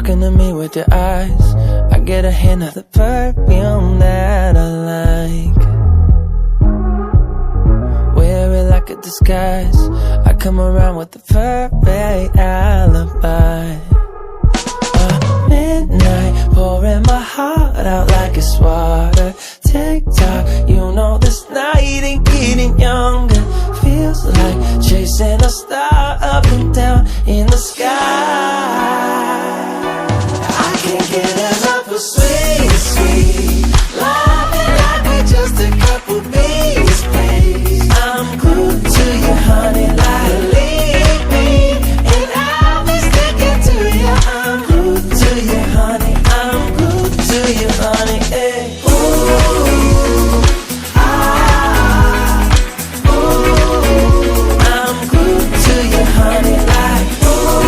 talking to me with your eyes, I get a hint of the perfume that I like. Wear it like a disguise, I come around with the perfect alibi. Midnight, pouring my heart out like it's water. Tick-tock, you know this night ain't getting younger. Feels like chasing a star up and down in the sky. I can't get enough of sweet, sweet love, and like we're just a couple bees, please. I'm glued to you, honey, like believe me, and I'll be sticking to you. I'm glued to you, honey, I'm glued to you, honey, hey. Ooh, ah, ooh, I'm glued to you, honey, like ooh,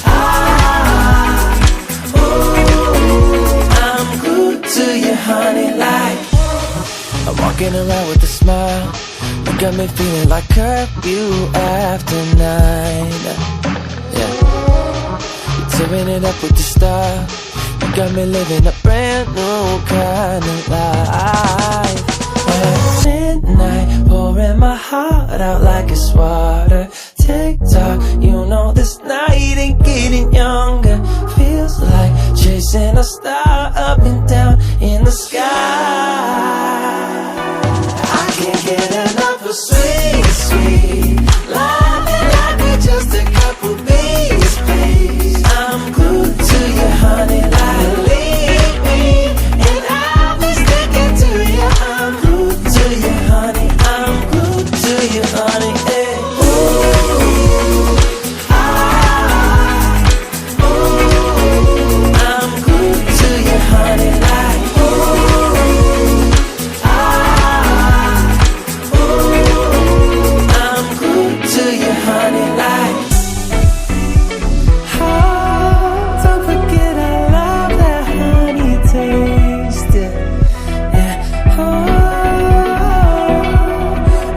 ah, ooh, I'm glued to you, honey, like. I'm walking around with a smile, you got me feeling like curfew after 9. Yeah, you're tearing it up with your style, you got me living a brand new kind of life. At midnight, pouring my heart out like it's water. Tick-tock, you know this night ain't getting younger. Feels like chasing a star up and down in the sky. I can't get enough of sweet, sweet love, and like we're just a couple bees, please. I'm glued to you, honey, like believe me, and I'll be sticking to you. I'm glued to you, honey, I'm glued to you, honey, hey. Ooh, ah, ooh, I'm glued to you, honey, like ooh, ah, ooh, I'm glued to you, honey, like. Oh, don't forget I love that honey taste, yeah. Oh,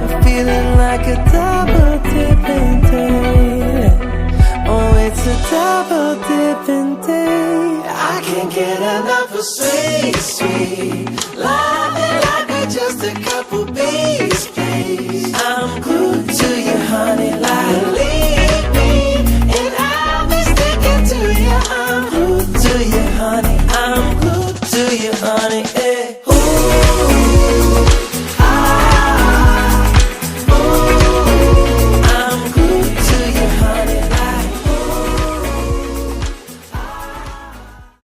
I'm feeling like a double dipping day. Oh, it's a double dipping day. I can't get enough of sweet, sweet love, and like we're just a couple bees, please. I'm